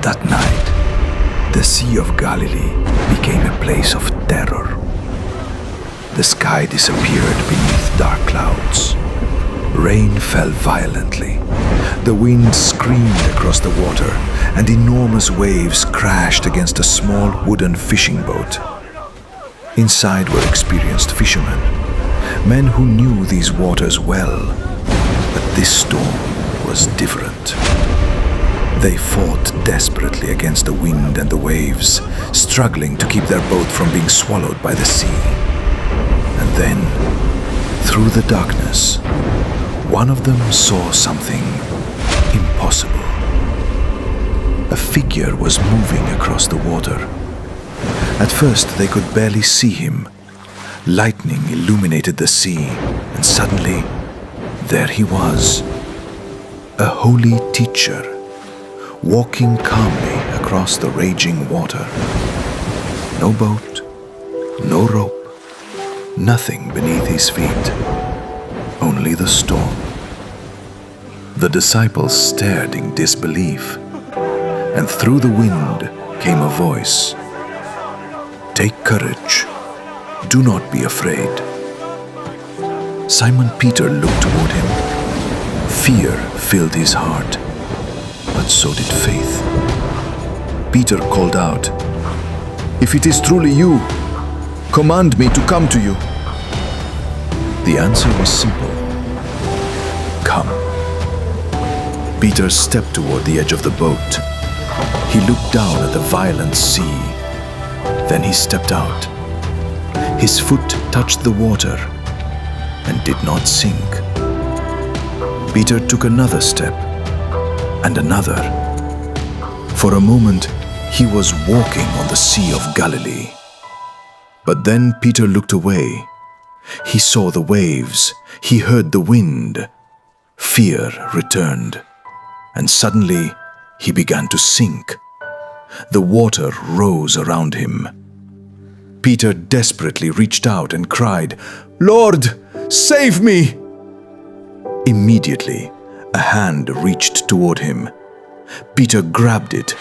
That night, the Sea of Galilee became a place of terror. The sky disappeared beneath dark clouds. Rain fell violently. The wind screamed across the water, and enormous waves crashed against a small wooden fishing boat. Inside were experienced fishermen, men who knew these waters well, but this storm was different. They fought desperately against the wind and the waves, struggling to keep their boat from being swallowed by the sea. And then, through the darkness, one of them saw something impossible. A figure was moving across the water. At first, they could barely see him. Lightning illuminated the sea, and suddenly, there he was, a holy teacher, walking calmly across the raging water. No boat, no rope, nothing beneath his feet, only the storm. The disciples stared in disbelief, and through the wind came a voice. "Take courage, do not be afraid." Simon Peter looked toward him. Fear filled his heart, but so did faith. Peter called out, "If it is truly you, command me to come to you." The answer was simple. Come. Peter stepped toward the edge of the boat. He looked down at the violent sea. Then he stepped out. His foot touched the water and did not sink. Peter took another step and another. For a moment, he was walking on the Sea of Galilee. But then Peter looked away. He saw the waves. He heard the wind. Fear returned, and suddenly he began to sink. The water rose around him. Peter desperately reached out and cried, "Lord, save me!" Immediately, a hand reached toward him. Peter grabbed it,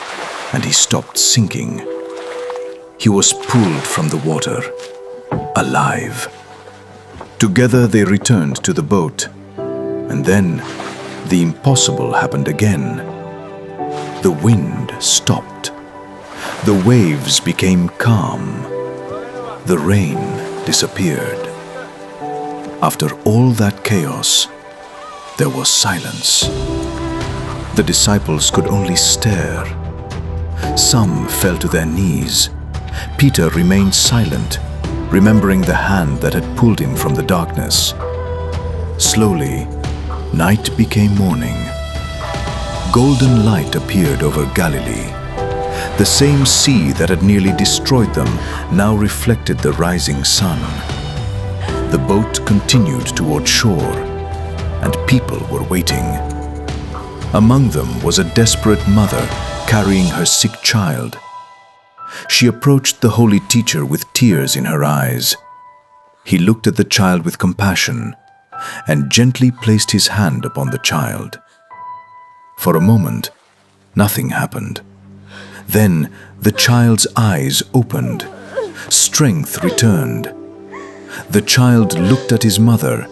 and he stopped sinking. He was pulled from the water, alive. Together they returned to the boat, and then the impossible happened again. The wind stopped. The waves became calm. The rain disappeared. After all that chaos, there was silence. The disciples could only stare. Some fell to their knees. Peter remained silent, remembering the hand that had pulled him from the darkness. Slowly, night became morning. Golden light appeared over Galilee. The same sea that had nearly destroyed them now reflected the rising sun. The boat continued toward shore, and people were waiting. Among them was a desperate mother carrying her sick child. She approached the holy teacher with tears in her eyes. He looked at the child with compassion and gently placed his hand upon the child. For a moment, nothing happened. Then the child's eyes opened. Strength returned. The child looked at his mother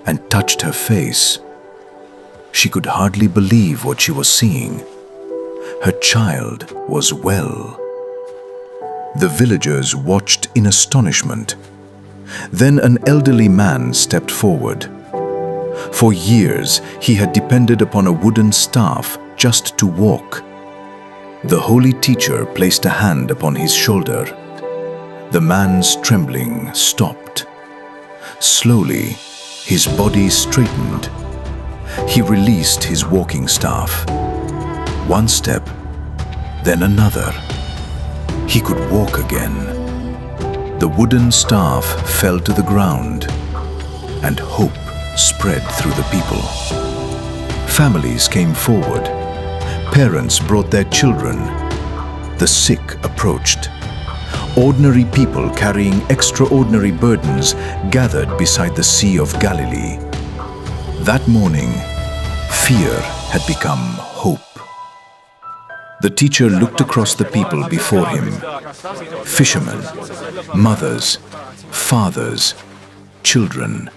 and touched her face. She could hardly believe what she was seeing. Her child was well. The villagers watched in astonishment. Then an elderly man stepped forward. For years, he had depended upon a wooden staff just to walk. The holy teacher placed a hand upon his shoulder. The man's trembling stopped. Slowly, his body straightened. He released his walking staff. One step, then another. He could walk again. The wooden staff fell to the ground, and hope spread through the people. Families came forward. Parents brought their children. The sick approached. Ordinary people carrying extraordinary burdens gathered beside the Sea of Galilee. That morning, fear had become hope. The teacher looked across the people before him. Fishermen, mothers, fathers, children.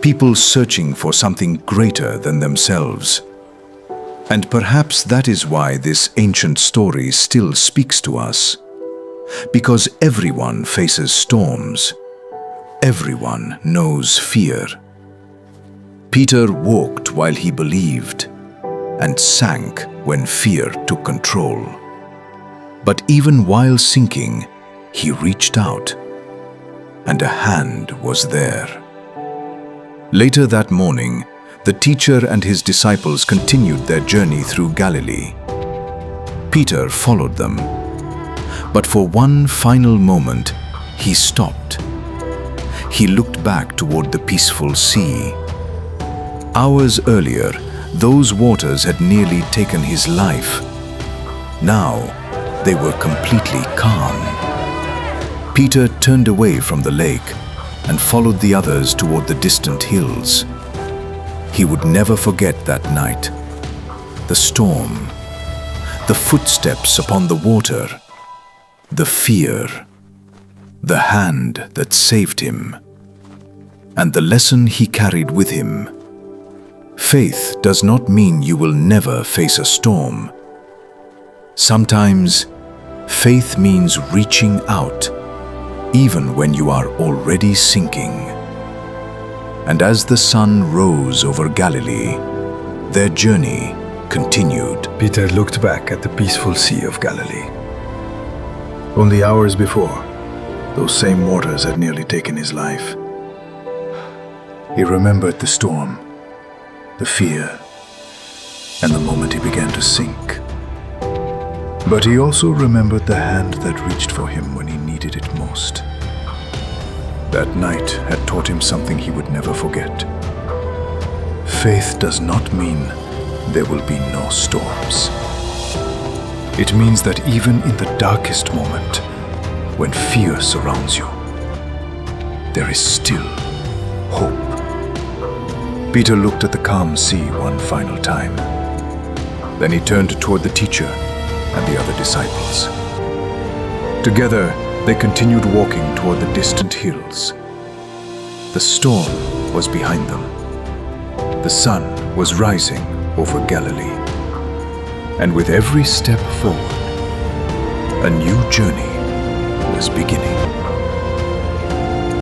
People searching for something greater than themselves. And perhaps that is why this ancient story still speaks to us. Because everyone faces storms. Everyone knows fear. Peter walked while he believed, and sank when fear took control. But even while sinking, he reached out, and a hand was there. Later that morning, the teacher and his disciples continued their journey through Galilee. Peter followed them, but for one final moment, he stopped. He looked back toward the peaceful sea. Hours earlier, those waters had nearly taken his life. Now, they were completely calm. Peter turned away from the lake and followed the others toward the distant hills. He would never forget that night. The storm, the footsteps upon the water, the fear, the hand that saved him, and the lesson he carried with him. Faith does not mean you will never face a storm. Sometimes, faith means reaching out, even when you are already sinking. And as the sun rose over Galilee, their journey continued. Peter looked back at the peaceful Sea of Galilee. Only hours before, those same waters had nearly taken his life. He remembered the storm, the fear, and the moment he began to sink. But he also remembered the hand that reached for him when he needed it most. That night had taught him something he would never forget. Faith does not mean there will be no storms. It means that even in the darkest moment, when fear surrounds you, there is still hope. Peter looked at the calm sea one final time. Then he turned toward the teacher and the other disciples. Together, they continued walking toward the distant hills. The storm was behind them. The sun was rising over Galilee. And with every step forward, a new journey was beginning.